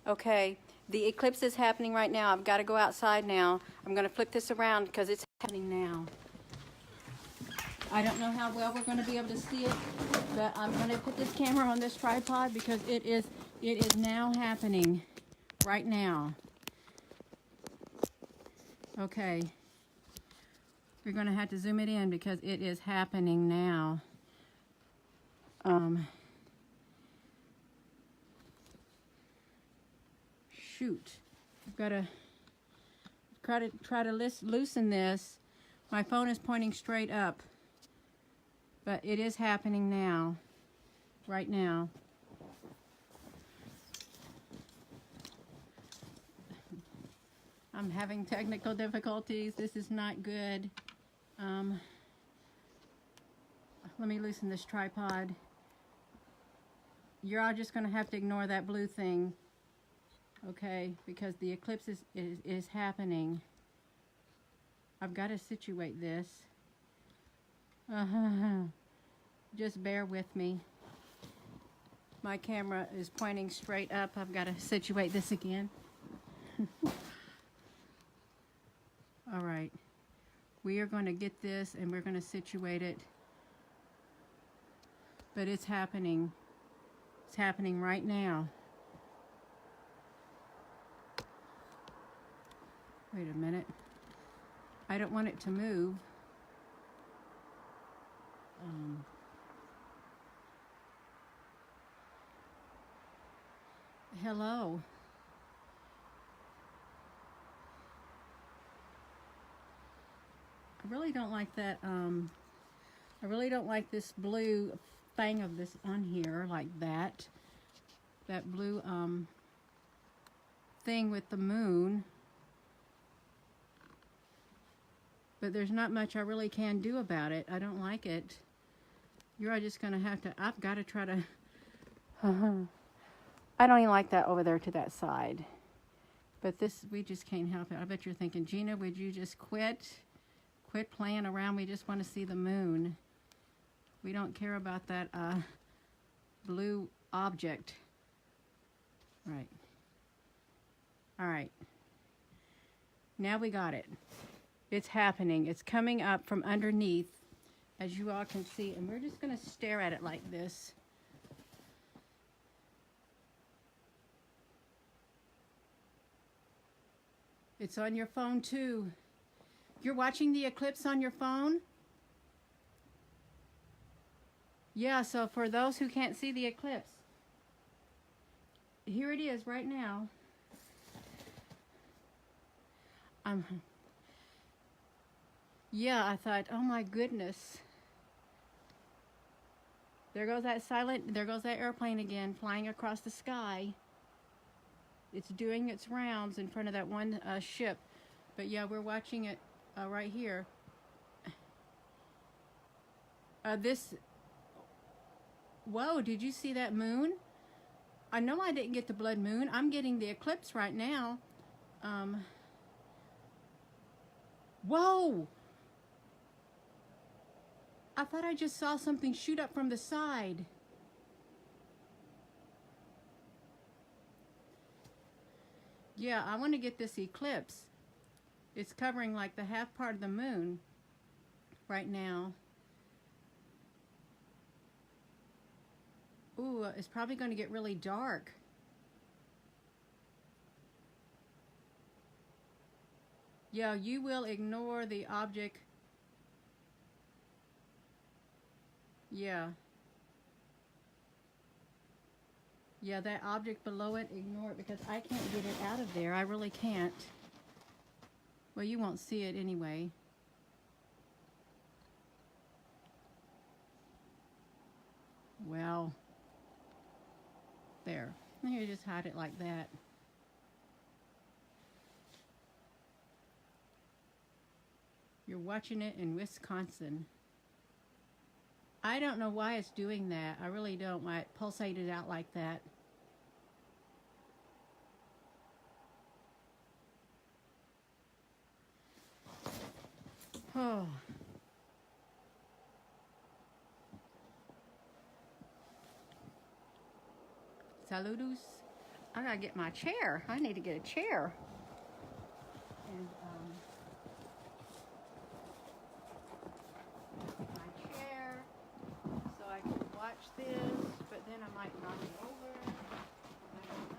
Okay, the eclipse is happening right now. I've got to go outside now. I'm going to flip this around because it's happening now. I don't know how well we're going to be able to see it, but I'm going to put this camera on this tripod because it is now happening right now. Okay. We're going to have to zoom it in because it is happening now. Shoot. I've got to try to loosen this. My phone is pointing straight up. But it is happening now. Right now. I'm having technical difficulties. This is not good. Let me loosen this tripod. You're all just going to have to ignore that blue thing. Okay, because the eclipse is happening. I've got to situate this. Just bear with me. My camera is pointing straight up. I've got to situate this again. All right. We are going to get this and we're going to situate it. But it's happening. It's happening right now. Wait a minute. I don't want it to move. Hello. I really don't like that. I really don't like this blue thing of this on here like that. That blue thing with the moon. But there's not much I really can do about it. I don't like it. You're just going to have to, I've got to try to, I don't even like that over there to that side. But this, we just can't help it. I bet you're thinking, Gina, would you just quit playing around? We just want to see the moon. We don't care about that blue object. Right. All right. Now we got it. It's happening. It's coming up from underneath, as you all can see, and we're just going to stare at it like this. It's on your phone too. You're watching the eclipse on your phone? Yeah, so for those who can't see the eclipse, here it is right now. Yeah, I thought, oh my goodness. There goes that airplane again, flying across the sky. It's doing its rounds in front of that one ship. But yeah, we're watching it right here. Whoa, did you see that moon? I know I didn't get the blood moon. I'm getting the eclipse right now. Whoa! I thought I just saw something shoot up from the side. Yeah, I want to get this eclipse. It's covering like the half part of the moon right now. Ooh, it's probably going to get really dark. Yeah, you will ignore the object. Yeah. Yeah, that object below it, ignore it because I can't get it out of there. I really can't. Well, you won't see it anyway. Well, there. You just hide it like that. You're watching it in Wisconsin. I don't know why it's doing that. I really don't. Why it pulsated out like that. Oh. Saludos. gotta get my chair. I need to get a chair. And my chair so I can watch this, but then I might knock it over. I don't know.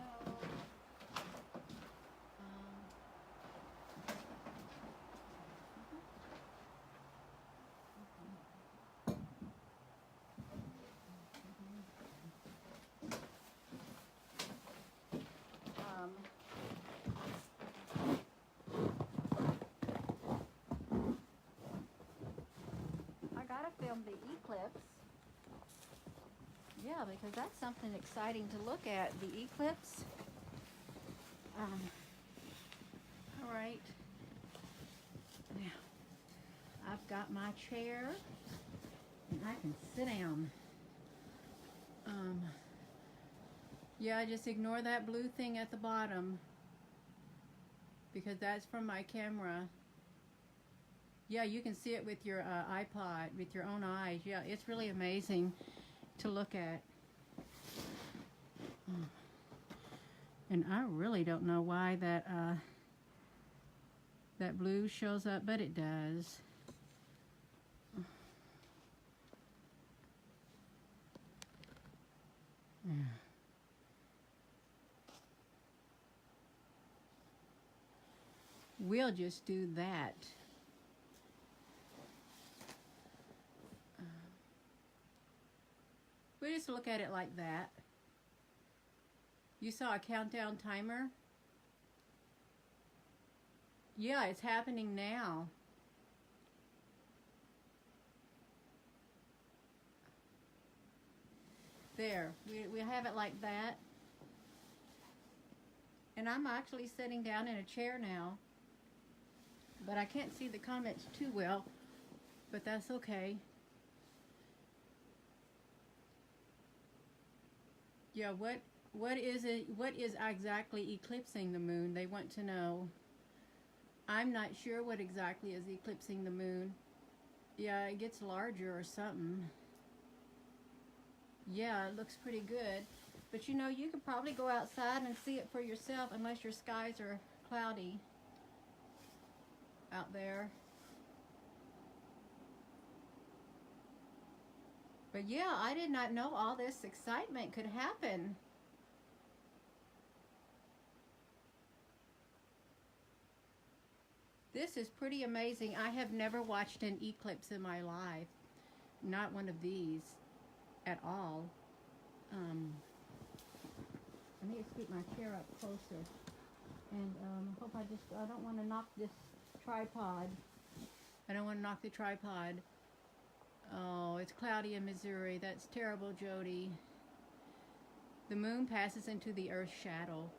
I gotta film the eclipse. Yeah, because that's something exciting to look at, the eclipse. All right. Now, I've got my chair, and I can sit down. Yeah, just ignore that blue thing at the bottom, because that's from my camera. Yeah, you can see it with your iPod, with your own eyes. Yeah, it's really amazing to look at. And I really don't know why that that blue shows up, but it does. We'll just do that. We just look at it like that. You saw a countdown timer? Yeah, it's happening now. There, we have it like that. And I'm actually sitting down in a chair now. But I can't see the comments too well, but that's okay. Yeah, what is exactly eclipsing the moon? They want to know. I'm not sure what exactly is eclipsing the moon. Yeah, it gets larger or something. Yeah, it looks pretty good. But you know, you could probably go outside and see it for yourself unless your skies are cloudy out there. But yeah, I did not know all this excitement could happen. This is pretty amazing. I have never watched an eclipse in my life. Not one of these at all. I need to scoot my chair up closer. And I don't want to knock this tripod. I don't want to knock the tripod. Oh, it's cloudy in Missouri. That's terrible, Jody. The moon passes into the Earth's shadow.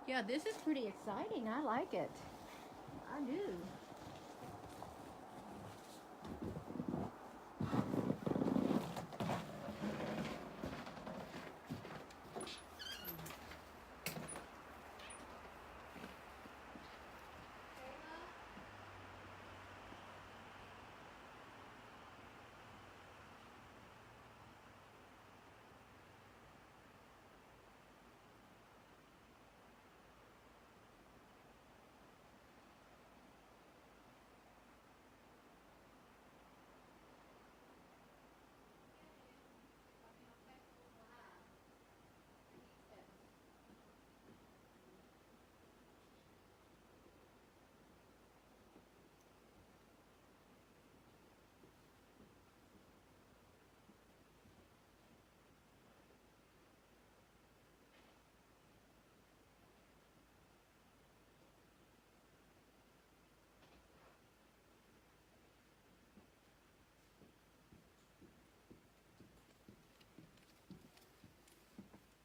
Yeah, this is pretty exciting. I like it. I do.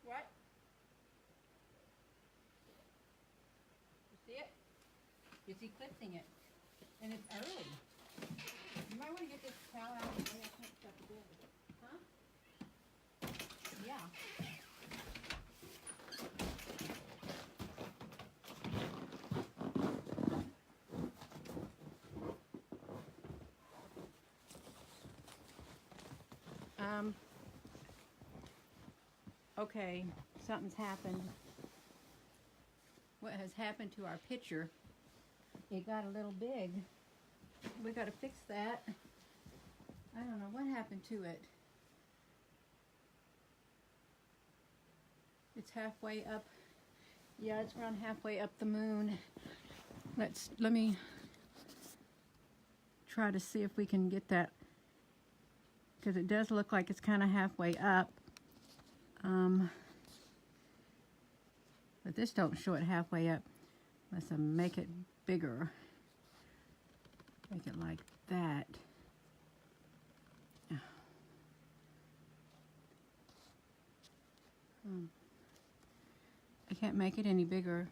What? You see it? It's eclipsing it. And it's early. You might want to get this towel out of the way. I can't shut the door. Huh? Yeah. Okay, something's happened. What has happened to our picture? It got a little big. We got to fix that. I don't know what happened to it. It's halfway up. Yeah, it's around halfway up the moon. Let me try to see if we can get that, because it does look like it's kind of halfway up. But this don't show it halfway up. Let's make it bigger. Make it like that. I can't make it any bigger.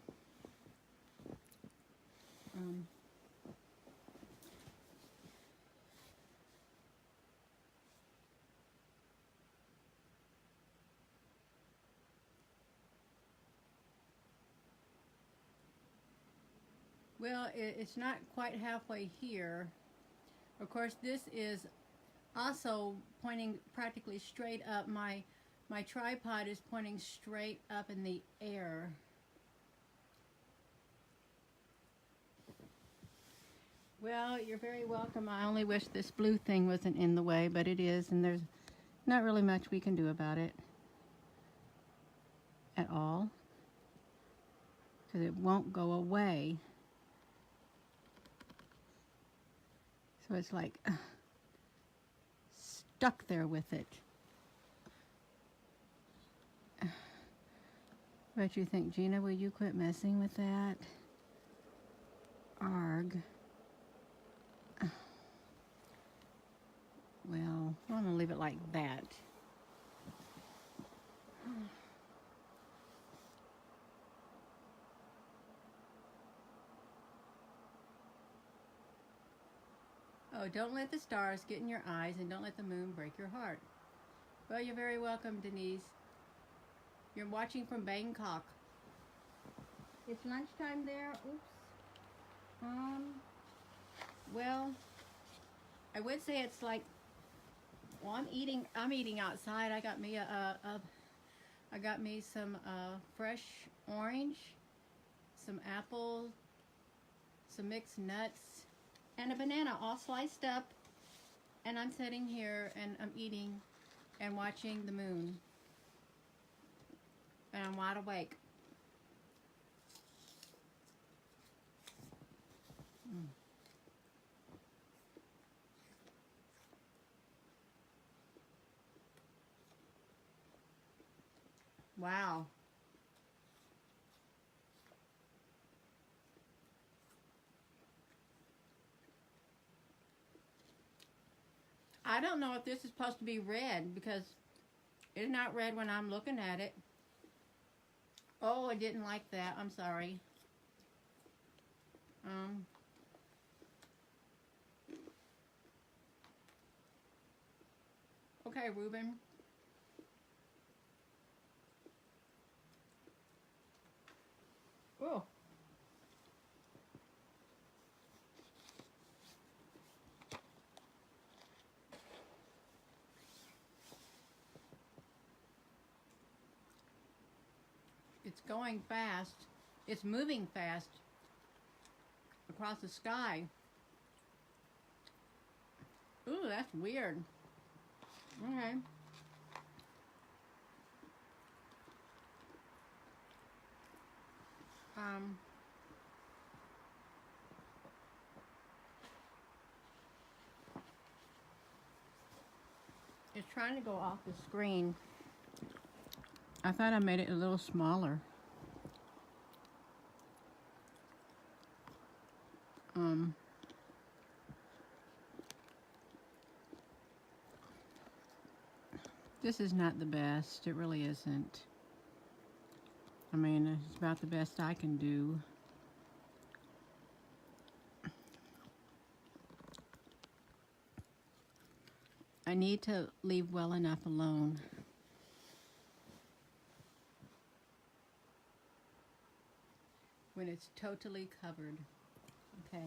Well, it's not quite halfway here. Of course, this is also pointing practically straight up. My tripod is pointing straight up in the air. Well, you're very welcome. I only wish this blue thing wasn't in the way, but it is, and there's not really much we can do about it at all, because it won't go away. So it's like stuck there with it. What you think, Gina? Will you quit messing with that? Arg. Well, I'm going to leave it like that. Oh, don't let the stars get in your eyes, and don't let the moon break your heart. Well, you're very welcome, Denise. You're watching from Bangkok. It's lunchtime there. Oops. Well, I would say it's like, well, I'm eating outside. I got me some fresh orange, some apple, some mixed nuts, and a banana all sliced up. And I'm sitting here and I'm eating and watching the moon. And I'm wide awake. Wow. I don't know if this is supposed to be red, because it's not red when I'm looking at it. Oh, I didn't like that. I'm sorry. Okay, Ruben. Oh. It's going fast. It's moving fast across the sky. Ooh, that's weird. Okay. It's trying to go off the screen. I thought I made it a little smaller. This is not the best. It really isn't. I mean, it's about the best I can do. I need to leave well enough alone. When it's totally covered. Okay.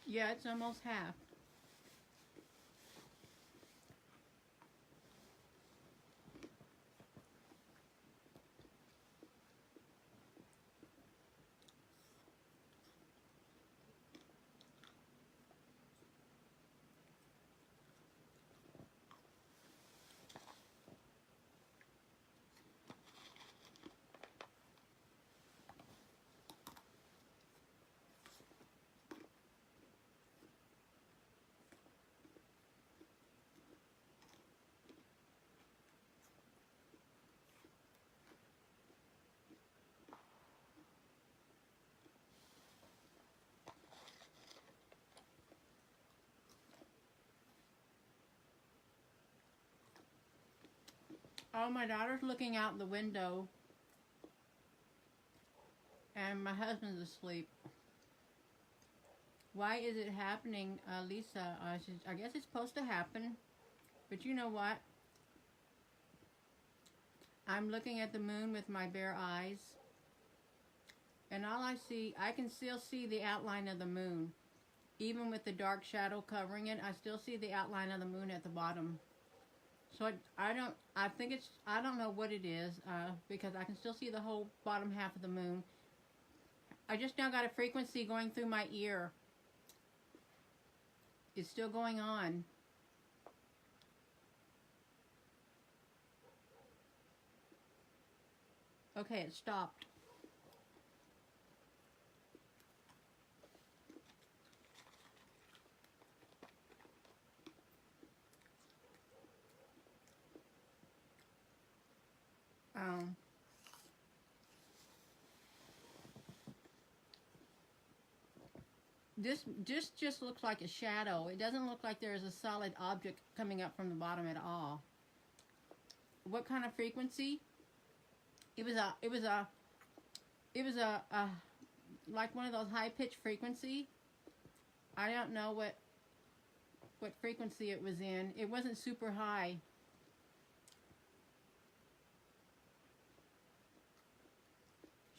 Yeah, it's almost half. Oh, my daughter's looking out the window, and my husband's asleep. Why is it happening, Lisa? I guess it's supposed to happen, but you know what? I'm looking at the moon with my bare eyes, and all I see, I can still see the outline of the moon. Even with the dark shadow covering it, I still see the outline of the moon at the bottom. So I don't know what it is, because I can still see the whole bottom half of the moon. I just now got a frequency going through my ear. It's still going on. Okay, it stopped. This just looks like a shadow. It doesn't look like there's a solid object coming up from the bottom at all. What kind of frequency? It was a like one of those high pitched frequency. I don't know what frequency it was in. It wasn't super high.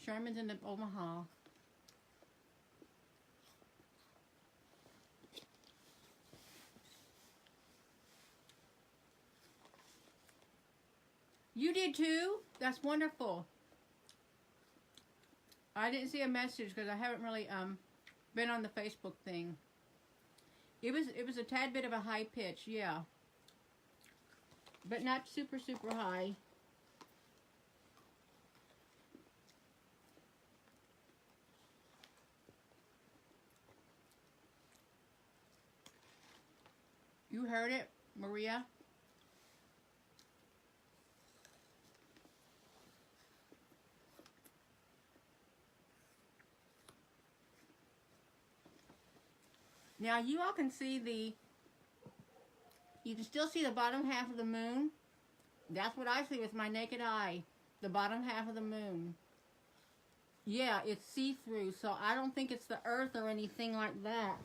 Sherman's in Omaha. You did too? That's wonderful. I didn't see a message because I haven't really been on the Facebook thing. It was a tad bit of a high pitch, yeah. But not super high. You heard it, Maria? Now you all can see you can still see the bottom half of the moon. That's what I see with my naked eye. The bottom half of the moon. Yeah, it's see-through, so I don't think it's the earth or anything like that.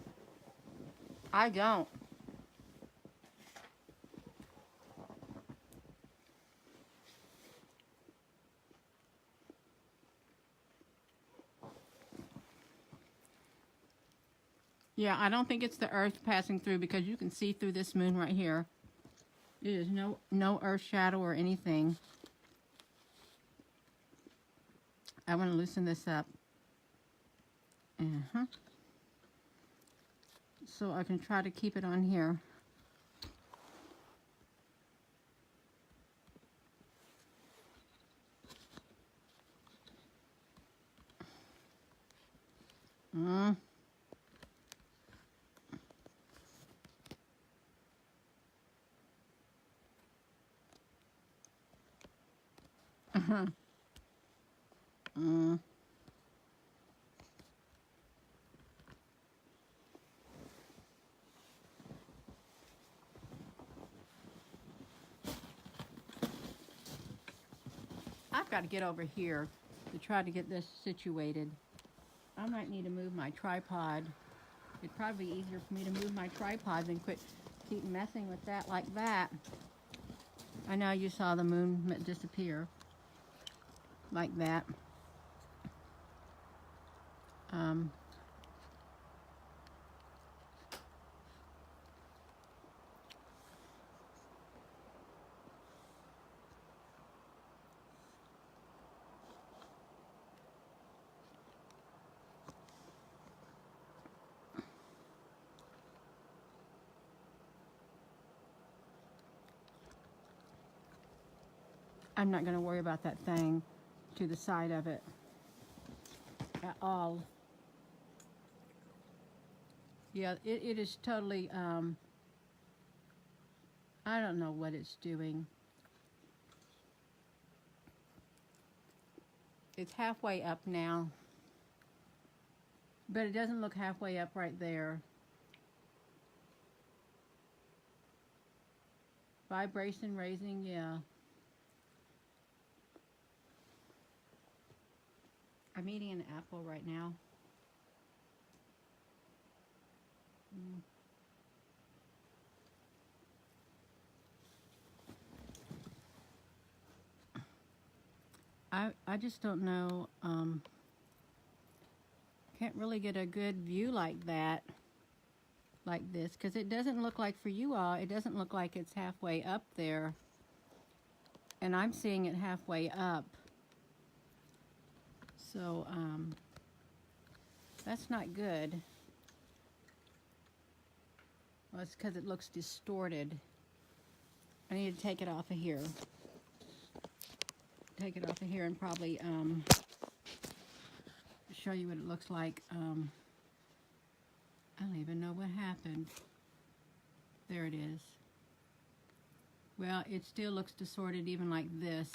I don't. Yeah, I don't think it's the earth passing through because you can see through this moon right here. There is no earth shadow or anything. I want to loosen this up. So I can try to keep it on here. I've got to get over here to try to get this situated. I might need to move my tripod. It'd probably be easier for me to move my tripod than keep messing with that like that. I know you saw the moon disappear like that. I'm not going to worry about that thing to the side of it at all. Yeah, it is totally, I don't know what it's doing. It's halfway up now, but it doesn't look halfway up right there. Vibration raising, yeah. I'm eating an apple right now. I just don't know, can't really get a good view like that, like this, because it doesn't look like, for you all, it doesn't look like it's halfway up there, and I'm seeing it halfway up. So, that's not good. Well, it's because it looks distorted. I need to take it off of here. Take it off of here and probably show you what it looks like. I don't even know what happened. There it is. Well, it still looks distorted even like this.